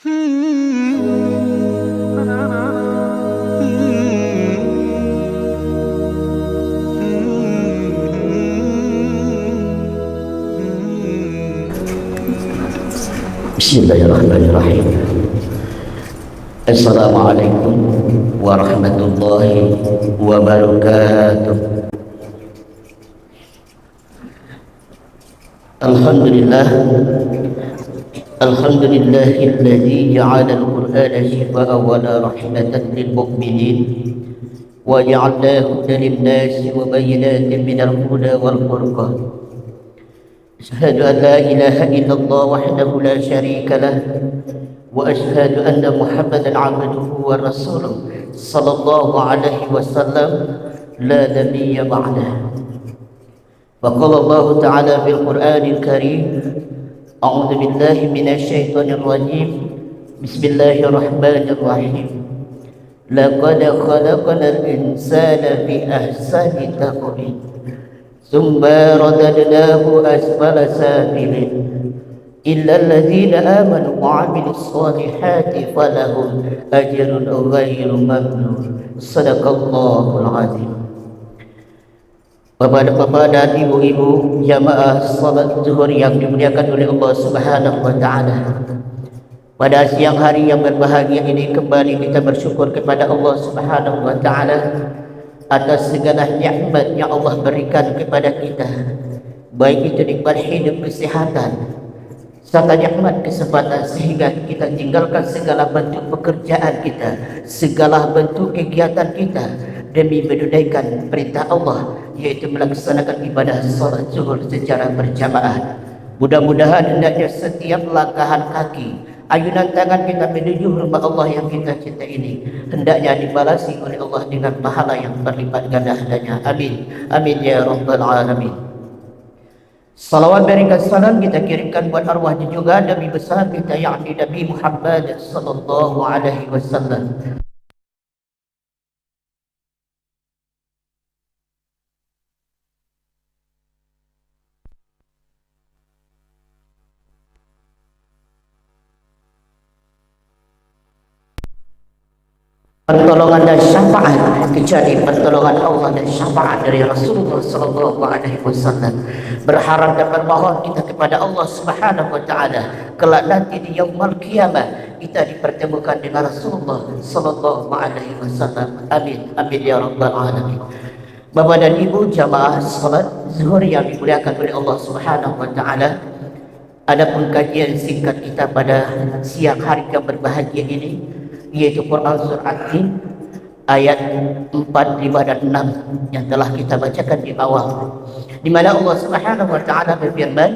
Bismillahirrahmanirrahim. Assalamualaikum warahmatullahi wabarakatuh. Alhamdulillah, alhamdulillahilladzi ja'ala al-Qur'ana shifaa'a wa rahmatan lil mu'minin wa ja'alahu hudan lin-nasi wa bayyinatin minal huda wal furqan. أشهد أن لا إله إلا الله وحده لا شريك له وأشهد أن محمدا عبده ورسوله صلى الله عليه وسلم لا نبي بعده. وقال الله تعالى في القرآن الكريم: أعوذ بالله من الشيطان الرجيم بسم الله الرحمن الرحيم لقد خلقنا الإنسان في أحسن تقويم ثم رددناه أسفل سافلين إلا الذين آمنوا وعملوا الصالحات فلهم أجر غير ممنون. صدق الله العظيم. Bapak-bapak dan ibu-ibu jamaah salat zuhur yang dimuliakan oleh Allah Subhanahu wa taala. Pada siang hari yang berbahagia ini kembali kita bersyukur kepada Allah Subhanahu wa taala atas segala nikmat yang Allah berikan kepada kita, baik itu nikmat hidup, kesehatan, serta nikmat kesempatan sehingga kita tinggalkan segala bentuk pekerjaan kita, segala bentuk kegiatan kita demi menunaikan perintah Allah, yaitu melaksanakan ibadah salat zuhur secara berjamaah. Mudah-mudahan hendaknya setiap langkahan kaki, ayunan tangan kita menuju rumah Allah yang kita cintai ini hendaknya dibalasi oleh Allah dengan pahala yang berlipat ganda adanya. Amin, amin ya rabbal alamin. Salawat berikan salam kita kirimkan buat arwah juga Nabi besar kita yakni Nabi Muhammad sallallahu alaihi wasallam. Pertolongan dan syafaat kecuali pertolongan Allah dan syafaat dari Rasulullah sallallahu alaihi wasallam. Berharap dan bermohon kita kepada Allah Subhanahu wa taala kelak nanti di yaumul qiyamah kita dipertemukan dengan Rasulullah sallallahu alaihi wasallam. Amin, amin ya rabbal alamin. Bapak dan Ibu jamaah salat zuhur yang dimuliakan oleh Allah Subhanahu wa taala. Adapun kajian singkat kita pada siang hari yang berbahagia ini yaitu Quran Surat Tin ayat 4, 5 dan 6 yang telah kita bacakan di awal, di mana Allah Subhanahu wa taala berfirman,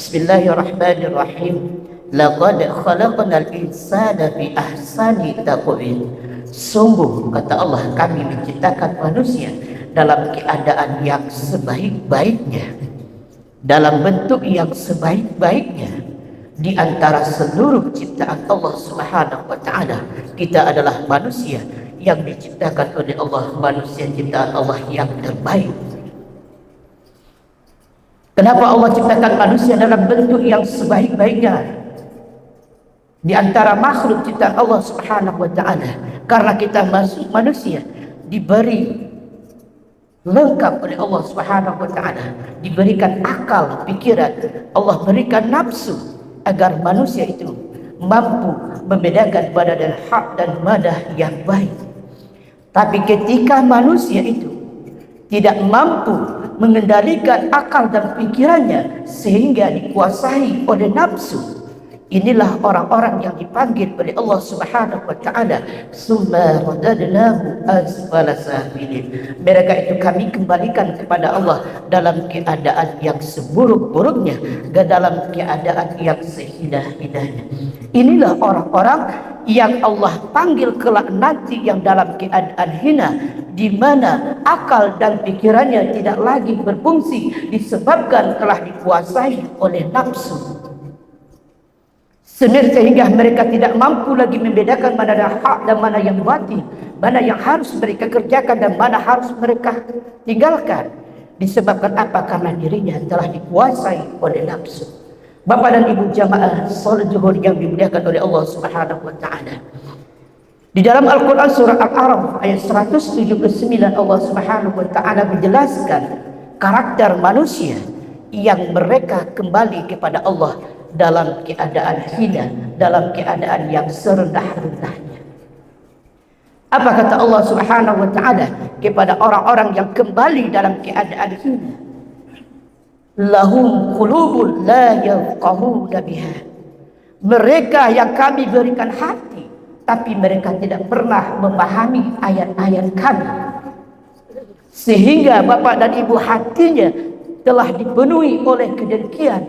Bismillahirrahmanirrahim, laqad khalaqnal insana fi ahsani taqwim. Sungguh kata Allah, kami menciptakan manusia dalam keadaan yang sebaik-baiknya, dalam bentuk yang sebaik-baiknya. Di antara seluruh ciptaan Allah Subhanahu wa taala, kita adalah manusia yang diciptakan oleh Allah, manusia ciptaan Allah yang terbaik. Kenapa Allah ciptakan manusia dalam bentuk yang sebaik-baiknya di antara makhluk ciptaan Allah Subhanahu wa taala? Karena kita manusia diberi lengkap oleh Allah Subhanahu wa taala, diberikan akal, pikiran, Allah berikan nafsu agar manusia itu mampu membedakan mana dan hak dan madah yang baik. Tapi ketika manusia itu tidak mampu mengendalikan akal dan pikirannya sehingga dikuasai oleh nafsu, inilah orang-orang yang dipanggil oleh Allah Subhanahu wa taala, summa radadnahu asfala safilin. Mereka itu kami kembalikan kepada Allah dalam keadaan yang seburuk-buruknya, ke dalam keadaan yang sehina-hinanya. Inilah orang-orang yang Allah panggil kelak nanti yang dalam keadaan hina, di mana akal dan pikirannya tidak lagi berfungsi disebabkan telah dikuasai oleh nafsu. Sehingga mereka tidak mampu lagi membedakan mana yang hak dan mana yang batil, mana yang harus mereka kerjakan dan mana harus mereka tinggalkan. Disebabkan apa? Karena dirinya telah dikuasai oleh nafsu. Bapak dan Ibu jamaah salat zuhur yang dimuliakan oleh Allah Subhanahu wa taala. Di dalam Al-Qur'an surah Al-A'raf ayat 179 Allah Subhanahu wa taala menjelaskan karakter manusia yang mereka kembali kepada Allah dalam keadaan hina, dalam keadaan yang serendah-rendahnya. Apa kata Allah Subhanahu wa taala kepada orang-orang yang kembali dalam keadaan hina? Lahum qulubun la yafqahuna biha. Mereka yang kami berikan hati, tapi mereka tidak pernah memahami ayat-ayat kami. Sehingga bapak dan ibu hatinya telah dipenuhi oleh kedengkian,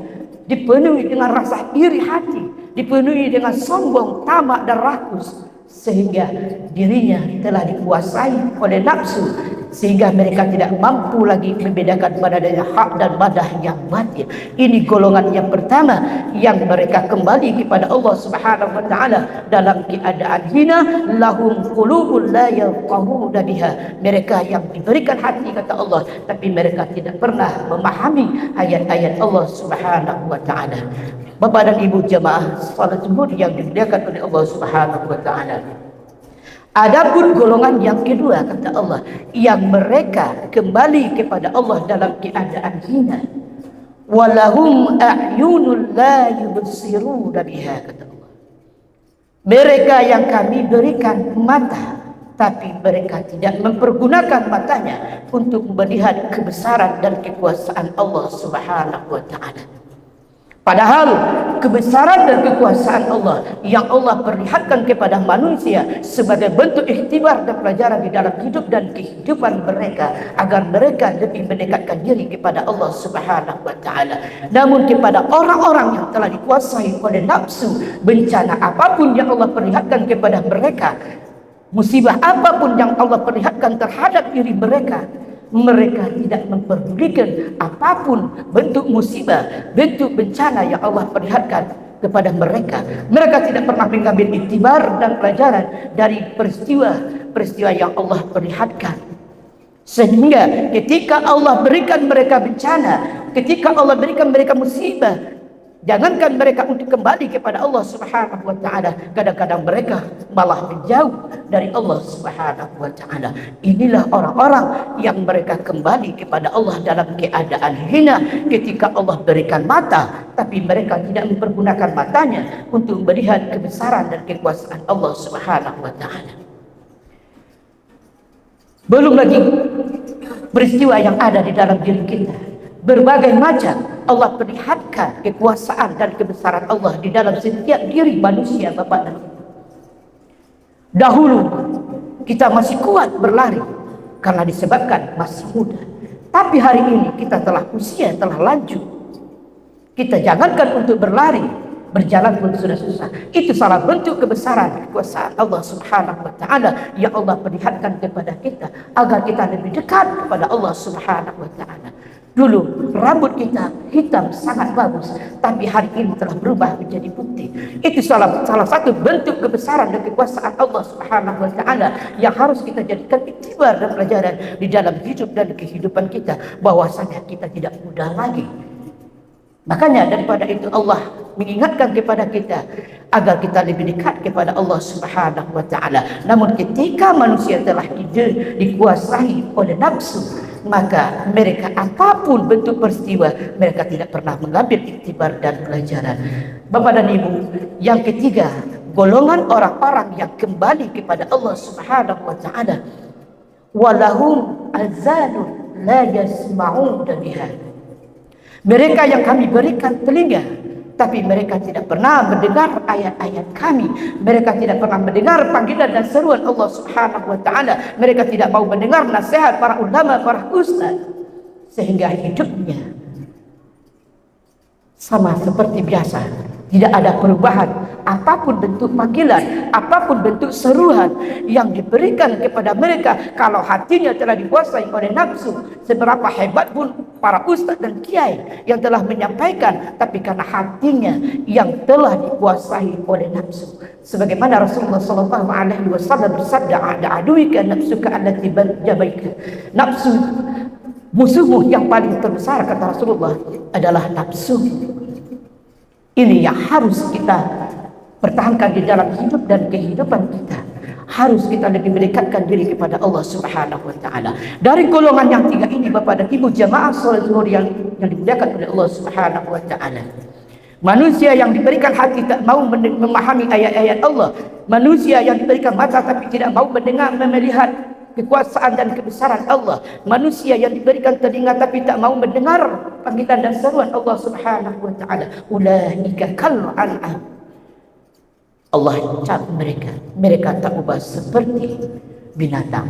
dipenuhi dengan rasa iri hati, dipenuhi dengan sombong, tamak dan rakus, sehingga dirinya telah dikuasai oleh nafsu, sehingga mereka tidak mampu lagi membedakan mana yang hak dan mana yang batil. Ini golongan yang pertama yang mereka kembali kepada Allah Subhanahu wa taala dalam keadaan hina. Lahum qulubun la yafqahuna biha. Mereka yang diberikan hati kata Allah, tapi mereka tidak pernah memahami ayat-ayat Allah Subhanahu wa taala. Bapak dan Ibu jamaah salat zuhur yang dimuliakan oleh Allah Subhanahu wa taala. Adapun golongan yang kedua kata Allah, yang mereka kembali kepada Allah dalam keadaan hina. Walahum a'yunun la yubsiruna biha kata Allah. Mereka yang kami berikan mata, tapi mereka tidak mempergunakan matanya untuk melihat kebesaran dan kekuasaan Allah Subhanahu wa taala. Padahal kebesaran dan kekuasaan Allah yang Allah perlihatkan kepada manusia sebagai bentuk ikhtibar dan pelajaran di dalam hidup dan kehidupan mereka, agar mereka lebih mendekatkan diri kepada Allah Subhanahu wa taala. Namun kepada orang-orang yang telah dikuasai oleh nafsu, bencana apapun yang Allah perlihatkan kepada mereka, musibah apapun yang Allah perlihatkan terhadap diri mereka, mereka tidak memperdulikan apapun bentuk musibah, bentuk bencana yang Allah perlihatkan kepada mereka. Mereka tidak pernah mengambil iktibar dan pelajaran dari peristiwa yang Allah perlihatkan. Sehingga ketika Allah berikan mereka bencana, ketika Allah berikan mereka musibah, jangankan mereka untuk kembali kepada Allah Subhanahu wa taala, kadang-kadang mereka malah menjauh dari Allah Subhanahu wa taala. Inilah orang-orang yang mereka kembali kepada Allah dalam keadaan hina ketika Allah berikan mata, tapi mereka tidak mempergunakan matanya untuk melihat kebesaran dan kekuasaan Allah Subhanahu wa taala. Belum lagi peristiwa yang ada di dalam diri kita. Berbagai macam Allah perlihatkan kekuasaan dan kebesaran Allah di dalam setiap diri manusia Bapak dan Ibu. Dahulu kita masih kuat berlari karena disebabkan masih muda. Tapi hari ini kita telah usia, telah lanjut. Kita jangankan untuk berlari, berjalan pun sudah susah. Itu salah bentuk kebesaran kekuasaan Allah Subhanahu wa taala yang Allah perlihatkan kepada kita agar kita lebih dekat kepada Allah Subhanahu wa taala. Dulu rambut kita hitam sangat bagus, tapi hari ini telah berubah menjadi putih. Itu salah satu bentuk kebesaran dan kekuasaan Allah Subhanahu wa taala yang harus kita jadikan iktibar dan pelajaran di dalam hidup dan kehidupan kita, bahwasanya kita tidak muda lagi. Makanya daripada itu Allah mengingatkan kepada kita agar kita lebih dekat kepada Allah Subhanahu wa taala. Namun ketika manusia telah dikuasai oleh nafsu, maka mereka apapun bentuk peristiwa, mereka tidak pernah mengambil iktibar dan pelajaran. Bapak dan Ibu, yang ketiga, golongan orang-orang yang kembali kepada Allah Subhanahu wa taala, walahum azanun la yasma'una biha. Mereka yang kami berikan telinga, tapi mereka tidak pernah mendengar ayat-ayat kami. Mereka tidak pernah mendengar panggilan dan seruan Allah Subhanahu wa taala. Mereka tidak mau mendengar nasihat para ulama, para ustaz, sehingga hidupnya sama seperti biasa, tidak ada perubahan. Apapun bentuk panggilan, apapun bentuk seruan yang diberikan kepada mereka, kalau hatinya telah dikuasai oleh nafsu, seberapa hebat pun para ustaz dan kiai yang telah menyampaikan, tapi karena hatinya yang telah dikuasai oleh nafsu. Sebagaimana Rasulullah SAW bersabda, "Ada aduika nafsuka allati jabaika." Nafsu, musuhmu yang paling terbesar kata Rasulullah adalah nafsu. Ini yang harus kita pertahankan di dalam hidup dan kehidupan kita. Harus kita lebih mendekatkan diri kepada Allah Subhanahu wa taala. Dari golongan yang tiga ini, Bapak dan Ibu jamaah salat zuhur yang dimuliakan oleh Allah Subhanahu wa taala. Manusia yang diberikan hati tak mau memahami ayat-ayat Allah. Manusia yang diberikan mata tapi tidak mau mendengar, melihat kekuasaan dan kebesaran Allah. Manusia yang diberikan telinga tapi tak mau mendengar panggilan dan seruan Allah Subhanahu wa taala. Ulaika kal an'am. Allah cap mereka tak ubah seperti binatang.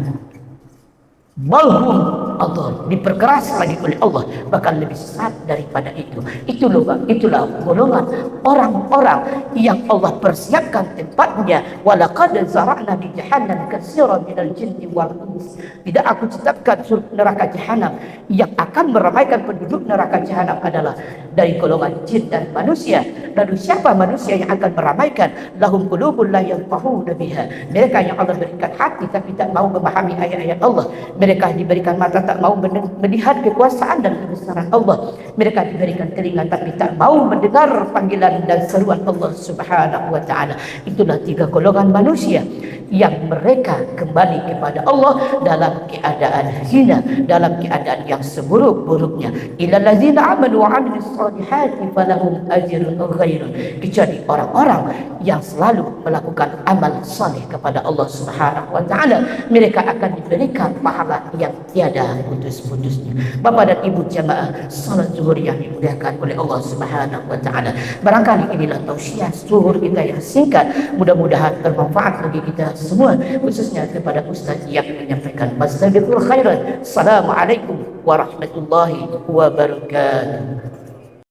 Balhum Allah, diperkeras lagi oleh Allah, bahkan lebih sesat daripada itu. Itulah golongan orang-orang yang Allah persiapkan tempatnya. Walaqad zara'na di jahannam katsiran minal jinni wal ins. Tidak aku tetapkan neraka jahanam yang akan meramaikan penduduk neraka jahanam adalah dari golongan jin dan manusia. Lalu siapa manusia yang akan meramaikan? Lahum qulubun la yanfahuna biha. Mereka yang Allah berikan hati tapi tak mau memahami ayat-ayat Allah. Mereka diberikan mata tak mau melihat kekuasaan dan kebesaran Allah. Mereka diberikan telinga tapi tak mau mendengar panggilan dan seruan Allah Subhanahu wa taala. Itulah tiga golongan manusia yang mereka kembali kepada Allah dalam keadaan hina, dalam keadaan yang seburuk-buruknya. Illal ladzina amanu wa 'amilus solihati falahum ajrun ghairun. Kecuali orang-orang yang selalu melakukan amal saleh kepada Allah Subhanahu wa taala, mereka akan diberikan pahala yang tiada putus-putusnya. Bapak dan Ibu jamaah salat zuhur yang dimuliakan oleh Allah Subhanahu wa taala. Barangkali inilah tausiah zuhur kita yang singkat, mudah-mudahan bermanfaat bagi kita semua, khususnya kepada Ustaz yang menyampaikan. Wassalamualaikum warahmatullahi wabarakatuh.